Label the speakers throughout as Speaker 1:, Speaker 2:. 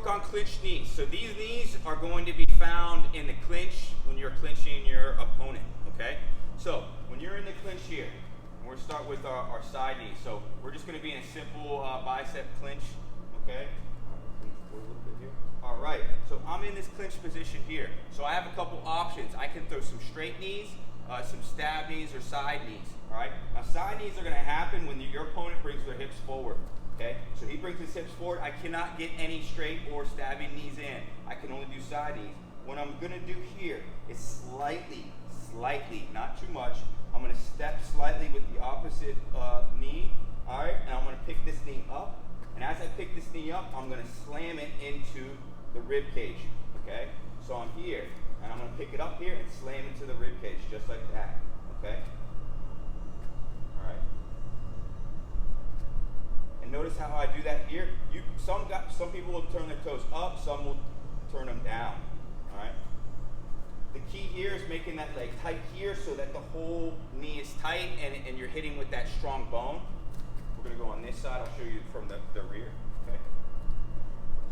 Speaker 1: on clinch knees. So these knees are going to be found in the clinch when you're clinching your opponent, okay? So when you're in the clinch here, we're going to start with our side knees. So we're just going to be in a simple bicep clinch, okay? All right, so I'm in this clinch position here. So I have a couple options. I can throw some straight knees, some stab knees, or side knees, all right? Now side knees are going to happen when your opponent brings their hips forward. Okay, so he brings his hips forward. I cannot get any straight or stabbing knees in. I can only do side knees. What I'm gonna do here is slightly, not too much. I'm gonna step slightly with the opposite knee, all right? And I'm gonna pick this knee up. And as I pick this knee up, I'm gonna slam it into the rib cage, okay? So I'm here, and I'm gonna pick it up here and slam into the rib cage, just like that, okay? All right? Notice how I do that here. Some people will turn their toes up, some will turn them down. All right. The key here is making that leg tight here so that the whole knee is tight and you're hitting with that strong bone. We're gonna go on this side. I'll show you from the rear. Okay.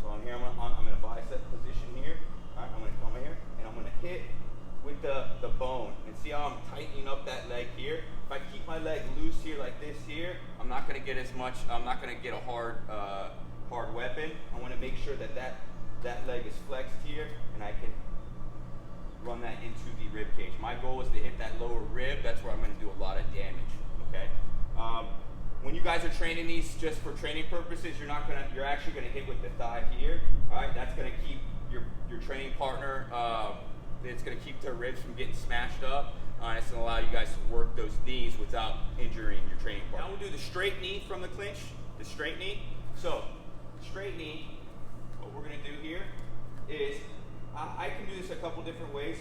Speaker 1: So I'm here. I'm in a bicep position here. All right. I'm gonna come here and I'm gonna hit with the bone, and see how I'm tightening up that leg here. If I keep my leg loose here like this here, I'm not going to get as much. I'm not going to get a hard weapon. I want to make sure that leg is flexed here, and I can run that into the rib cage. My goal is to hit that lower rib. That's where I'm going to do a lot of damage. Okay. When you guys are training these just for training purposes, you're actually going to hit with the thigh here. All right. That's going to keep your training partner. It's going to keep their ribs from getting smashed up. And it's going to allow you guys to work those knees without injuring your training partner. Now we'll do the straight knee from the clinch, the straight knee. So, straight knee, what we're going to do here is, I can do this a couple different ways.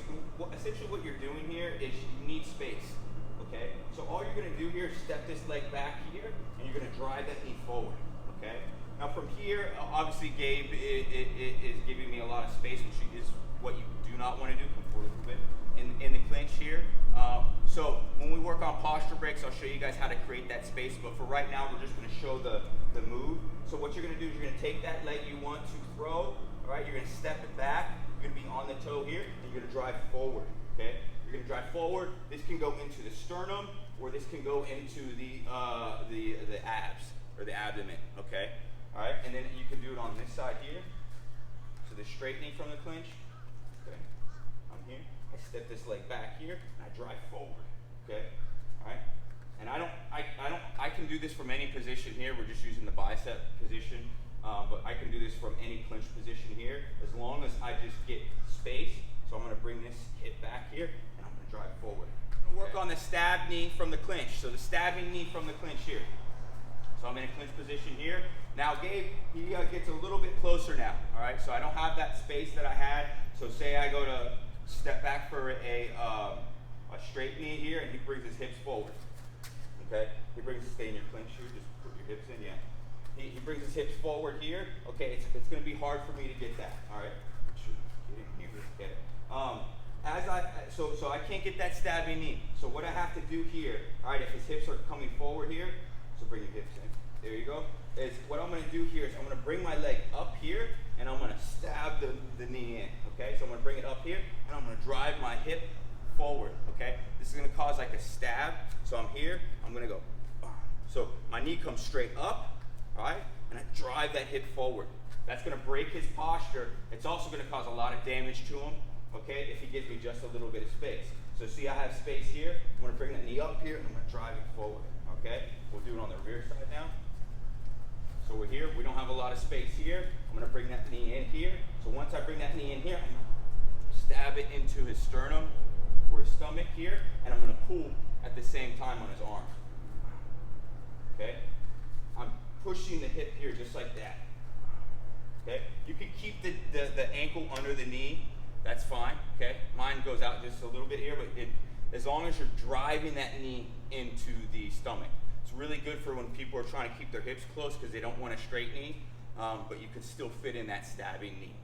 Speaker 1: Essentially what you're doing here is you need space, okay? So all you're going to do here is step this leg back here, and you're going to drive that knee forward, okay? Now from here, obviously Gabe is giving me a lot of space, which is what you do not want to do. Come forward a little bit in the clinch here. So when we work on posture breaks, I'll show you guys how to create that space. But for right now, we're just going to show the move. So what you're going to do is you're going to take that leg you want to throw. All right, you're going to step it back. You're going to be on the toe here, and you're going to drive forward. Okay, you're going to drive forward. This can go into the sternum, or this can go into the abs or the abdomen. Okay, all right, and then you can do it on this side here. So the straight knee from the clinch. Okay, I'm here. I step this leg back here and I drive forward. Okay, all right. And I can do this from any position here. We're just using the bicep position, but I can do this from any clinch position here as long as I just get space. So I'm going to bring this hip back here and I'm going to drive forward. I'm going to work on the stab knee from the clinch. So the stabbing knee from the clinch here. So I'm in a clinch position here. Now Gabe, he gets a little bit closer now. All right, so I don't have that space that I had. So say I go to step back for a straight knee here, and he brings his hips forward. Okay, he brings his, stay in your clinch here, just put your hips in, yeah. He brings his hips forward here. Okay, it's going to be hard for me to get that. All right, get in here, get it. So I can't get that stabbing knee. So what I have to do here, all right, if his hips are coming forward here, so bring your hips in. There you go. Is what I'm going to do here is I'm going to bring my leg up here, and I'm going to stab the knee in. Okay, so I'm going to bring it up here, and I'm going to drive my hip forward. Okay, this is going to cause like a stab. So I'm here, I'm going to go. So my knee comes straight up, all right, and I drive that hip forward. That's going to break his posture. It's also going to cause a lot of damage to him. Okay, if he gives me just a little bit of space. So see, I have space here. I'm going to bring that knee up here, and I'm going to drive it forward. Okay, we'll do it on the rear side now. So we're here, we don't have a lot of space here. I'm gonna bring that knee in here. So once I bring that knee in here, I'm gonna stab it into his sternum or his stomach here, and I'm gonna pull at the same time on his arm. Okay? I'm pushing the hip here just like that. Okay? You can keep the ankle under the knee, that's fine, okay? Mine goes out just a little bit here, but as long as you're driving that knee into the stomach. It's really good for when people are trying to keep their hips close because they don't want a straight knee, but you can still fit in that stabbing knee.